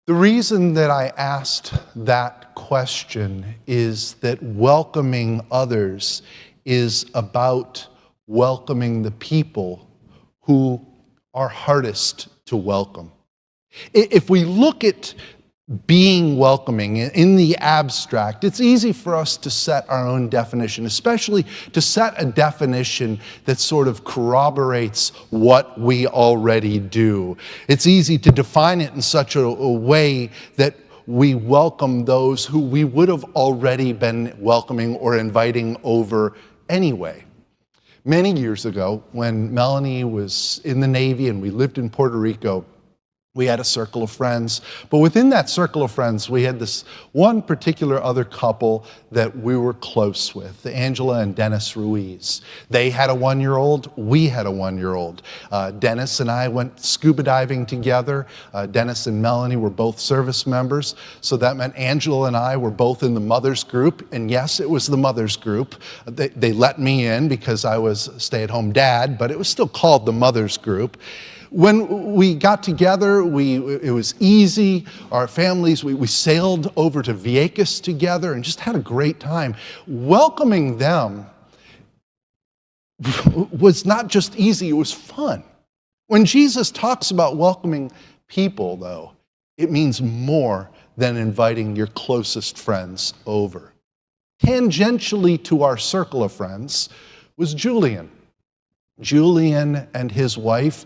The reason that I asked that question is that welcoming others is about welcoming the people who are hardest to welcome. If we look at being welcoming in the abstract, it's easy for us to set our own definition, especially to set a definition that sort of corroborates what we already do. It's easy to define it in such a way that we welcome those who we would have already been welcoming or inviting over anyway. Many years ago, when Melanie was in the Navy and we lived in Puerto Rico, we had a circle of friends, but within that circle of friends, we had this one particular other couple that we were close with, Angela and Dennis Ruiz. They had a 1-year-old, we had a 1-year-old. Dennis and I went scuba diving together. Dennis and Melanie were both service members, so that meant Angela and I were both in the mother's group, and yes, it was the mother's group. They let me in because I was a stay-at-home dad, but it was still called the mother's group. When we got together, it was easy. Our families, we sailed over to Vieques together and just had a great time. Welcoming them was not just easy, it was fun. When Jesus talks about welcoming people, though, it means more than inviting your closest friends over. Tangentially to our circle of friends was Julian. Julian and his wife.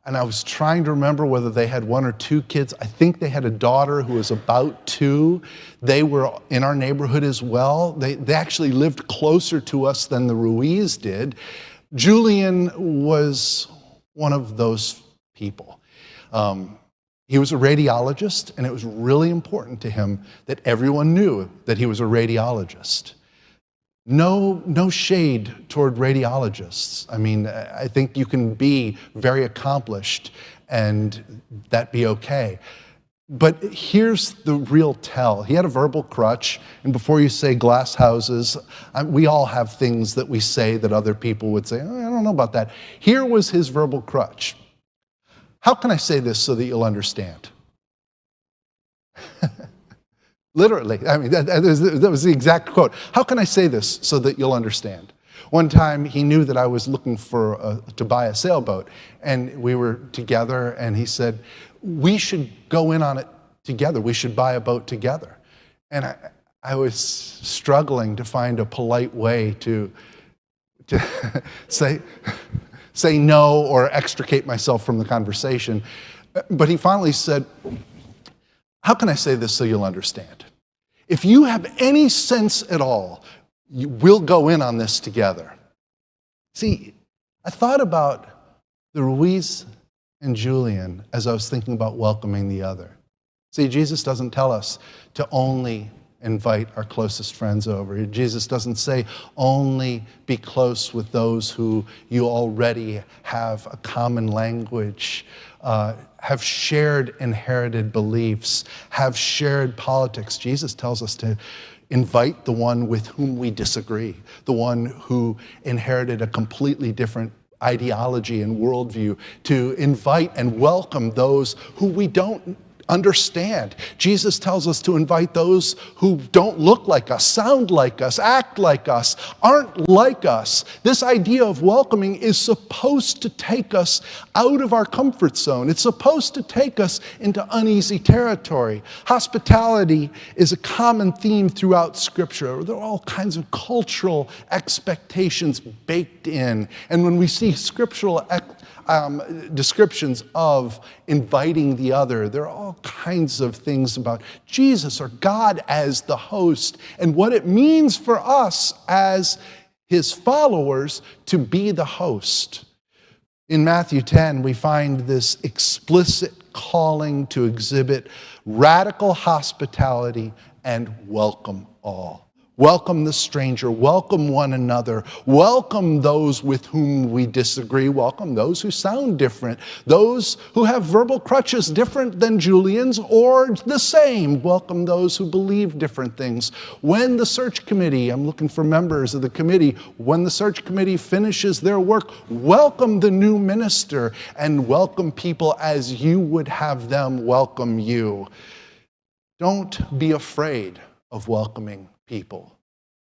And I was trying to remember whether they had 1 or 2 kids. I think they had a daughter who was about 2. They were in our neighborhood as well. They actually lived closer to us than the Ruiz did. Julian was one of those people. He was a radiologist, and it was really important to him that everyone knew that he was a radiologist. No shade toward radiologists. I mean, I think you can be very accomplished and that be okay. But here's the real tell. He had a verbal crutch, and before you say glass houses, we all have things that we say that other people would say, oh, I don't know about that. Here was his verbal crutch. How can I say this so that you'll understand? Literally, I mean, that was the exact quote. How can I say this so that you'll understand? One time he knew that I was looking to buy a sailboat, and we were together, and he said, we should go in on it together. We should buy a boat together. And I was struggling to find a polite way to say no or extricate myself from the conversation. But he finally said, how can I say this so you'll understand? If you have any sense at all, we'll go in on this together. See, I thought about the Ruiz and Julian as I was thinking about welcoming the other. See, Jesus doesn't tell us to only invite our closest friends over. Jesus doesn't say only be close with those who you already have a common language, have shared inherited beliefs, have shared politics. Jesus tells us to invite the one with whom we disagree, the one who inherited a completely different ideology and worldview, to invite and welcome those who we don't understand. Jesus tells us to invite those who don't look like us, sound like us, act like us, aren't like us. This idea of welcoming is supposed to take us out of our comfort zone. It's supposed to take us into uneasy territory. Hospitality is a common theme throughout Scripture. There are all kinds of cultural expectations baked in. And when we see scriptural descriptions of inviting the other, there are all kinds of things about Jesus or God as the host and what it means for us as his followers to be the host. In Matthew 10, we find this explicit calling to exhibit radical hospitality and welcome all. Welcome the stranger, welcome one another, welcome those with whom we disagree, welcome those who sound different, those who have verbal crutches different than Julian's or the same, welcome those who believe different things. When the search committee, I'm looking for members of the committee, when the search committee finishes their work, welcome the new minister and welcome people as you would have them welcome you. Don't be afraid of welcoming people.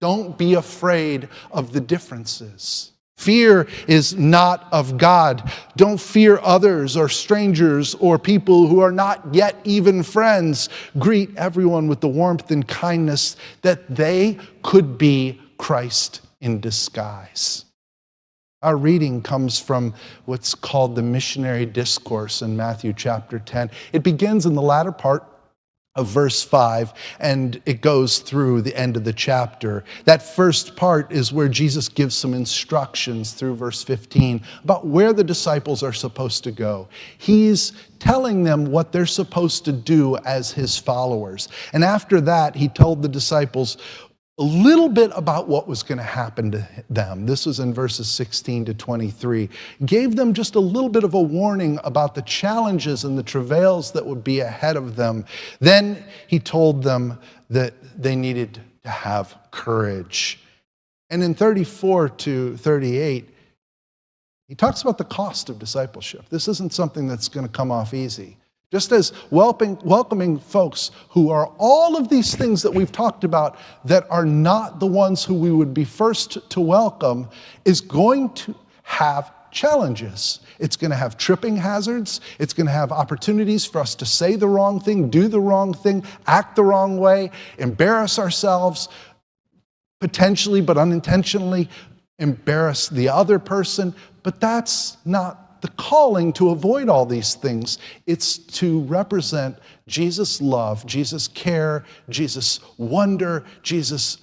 Don't be afraid of the differences. Fear is not of God. Don't fear others or strangers or people who are not yet even friends. Greet everyone with the warmth and kindness that they could be Christ in disguise. Our reading comes from what's called the missionary discourse in Matthew chapter 10. It begins in the latter part of verse 5, and it goes through the end of the chapter. That first part is where Jesus gives some instructions through verse 15 about where the disciples are supposed to go. He's telling them what they're supposed to do as his followers. And after that, he told the disciples a little bit about what was going to happen to them. This was in verses 16 to 23. Gave them just a little bit of a warning about the challenges and the travails that would be ahead of them. Then he told them that they needed to have courage. And in 34 to 38, he talks about the cost of discipleship. This isn't something that's going to come off easy. Just as welcoming folks who are all of these things that we've talked about that are not the ones who we would be first to welcome is going to have challenges. It's going to have tripping hazards. It's going to have opportunities for us to say the wrong thing, do the wrong thing, act the wrong way, embarrass ourselves, potentially but unintentionally embarrass the other person. But that's not the calling to avoid all these things. It's to represent Jesus' love, Jesus' care, Jesus' wonder, Jesus'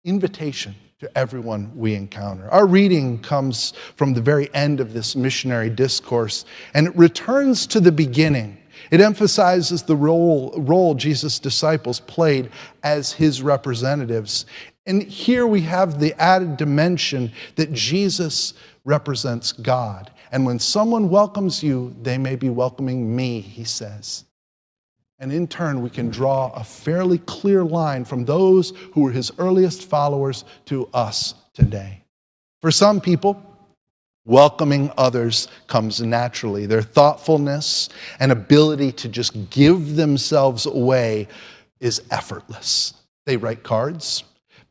invitation to everyone we encounter. Our reading comes from the very end of this missionary discourse, and it returns to the beginning. It emphasizes the role Jesus' disciples played as his representatives. And here we have the added dimension that Jesus represents God. And when someone welcomes you, they may be welcoming me, he says. And in turn, we can draw a fairly clear line from those who were his earliest followers to us today. For some people, welcoming others comes naturally. Their thoughtfulness and ability to just give themselves away is effortless. They write cards,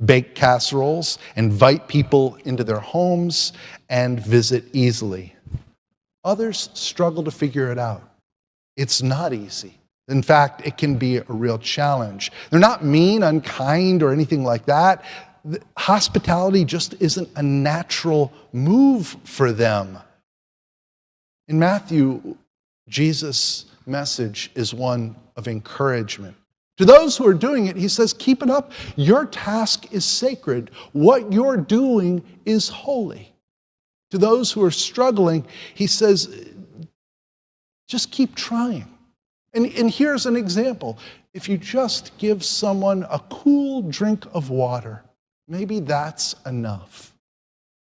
bake casseroles, invite people into their homes, and visit easily. Others struggle to figure it out. It's not easy. In fact, it can be a real challenge. They're not mean, unkind, or anything like that. Hospitality just isn't a natural move for them. In Matthew, Jesus' message is one of encouragement. To those who are doing it, he says, keep it up. Your task is sacred. What you're doing is holy. To those who are struggling, he says, just keep trying. And here's an example. If you just give someone a cool drink of water, maybe that's enough.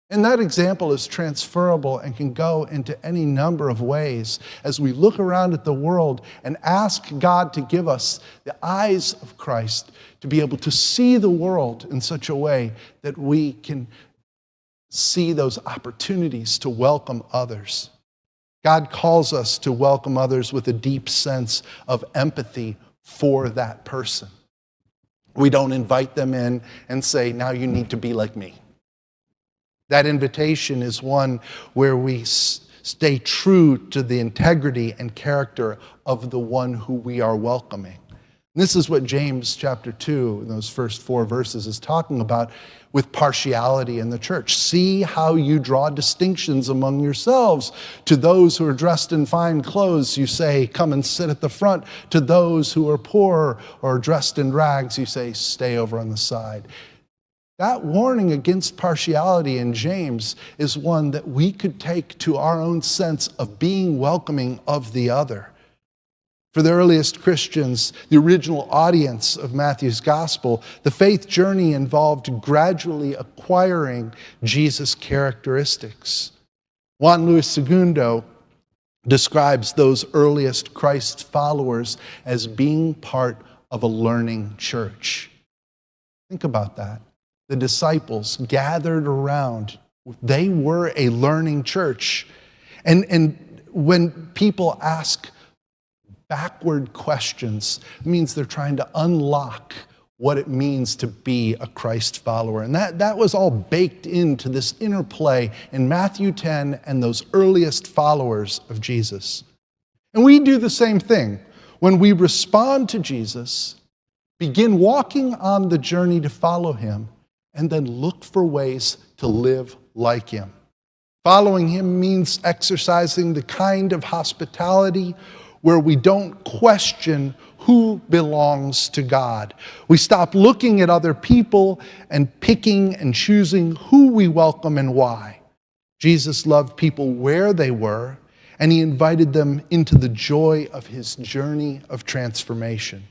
And that example is transferable and can go into any number of ways as we look around at the world and ask God to give us the eyes of Christ to be able to see the world in such a way that we can see those opportunities to welcome others. God calls us to welcome others with a deep sense of empathy for that person. We don't invite them in and say, now you need to be like me. That invitation is one where we stay true to the integrity and character of the one who we are welcoming. And this is what James chapter 2, in those first 4 verses, is talking about with partiality in the church. See how you draw distinctions among yourselves. To those who are dressed in fine clothes, you say, come and sit at the front. To those who are poor or dressed in rags, you say, stay over on the side. That warning against partiality in James is one that we could take to our own sense of being welcoming of the other. For the earliest Christians, the original audience of Matthew's gospel, the faith journey involved gradually acquiring Jesus' characteristics. Juan Luis Segundo describes those earliest Christ followers as being part of a learning church. Think about that. The disciples gathered around. They were a learning church. And when people ask backward questions, it means they're trying to unlock what it means to be a Christ follower. And that was all baked into this interplay in Matthew 10 and those earliest followers of Jesus. And we do the same thing. When we respond to Jesus, begin walking on the journey to follow him, and then look for ways to live like him. Following him means exercising the kind of hospitality where we don't question who belongs to God. We stop looking at other people and picking and choosing who we welcome and why. Jesus loved people where they were, and he invited them into the joy of his journey of transformation.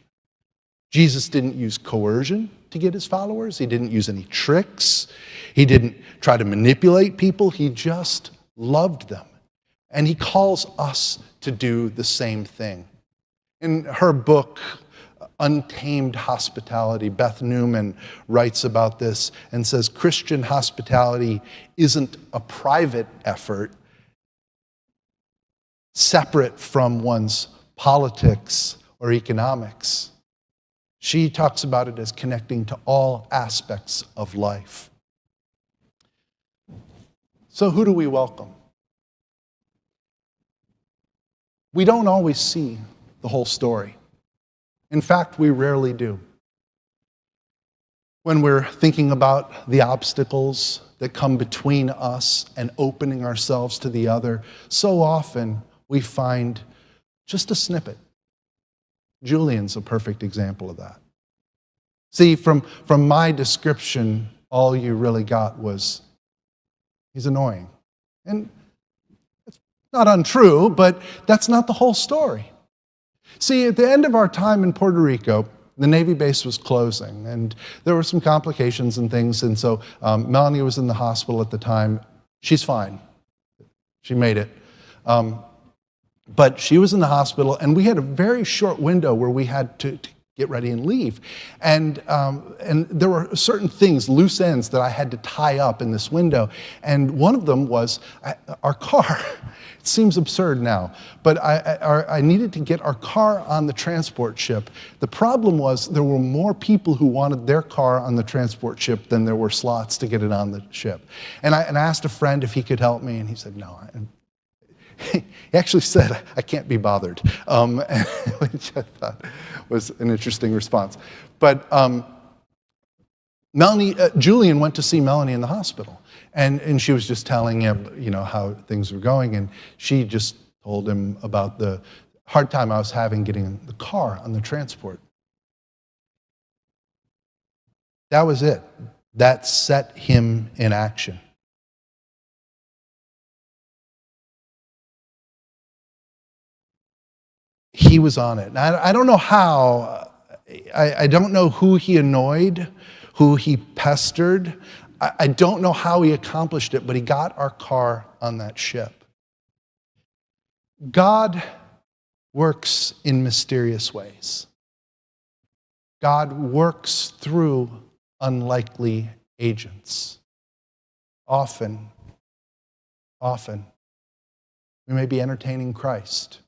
Jesus didn't use coercion to get his followers. He didn't use any tricks. He didn't try to manipulate people. He just loved them. And he calls us to do the same thing. In her book, Untamed Hospitality, Beth Newman writes about this and says, Christian hospitality isn't a private effort separate from one's politics or economics. She talks about it as connecting to all aspects of life. So who do we welcome? We don't always see the whole story. In fact, we rarely do. When we're thinking about the obstacles that come between us and opening ourselves to the other, so often we find just a snippet. Julian's a perfect example of that. See, from my description, all you really got was, he's annoying. And it's not untrue, but that's not the whole story. See, at the end of our time in Puerto Rico, the Navy base was closing, and there were some complications and things, and so Melanie was in the hospital at the time. She's fine. She made it. But she was in the hospital, and we had a very short window where we had to get ready and leave. And there were certain things, loose ends, that I had to tie up in this window. And one of them was our car. It seems absurd now, but I needed to get our car on the transport ship. The problem was there were more people who wanted their car on the transport ship than there were slots to get it on the ship. And I asked a friend if he could help me, and he said no. He actually said, I can't be bothered, which I thought was an interesting response. But Julian went to see Melanie in the hospital, and she was just telling him, how things were going, and she just told him about the hard time I was having getting the car on the transport. That was it. That set him in action. He was on it. Now, I don't know how. I don't know who he annoyed, who he pestered. I don't know how he accomplished it, but he got our car on that ship. God works in mysterious ways. God works through unlikely agents. Often, we may be entertaining Christ.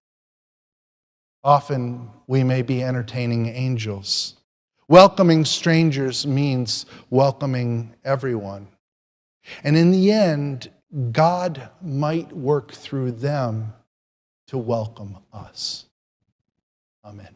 Often, we may be entertaining angels. Welcoming strangers means welcoming everyone. And in the end, God might work through them to welcome us. Amen.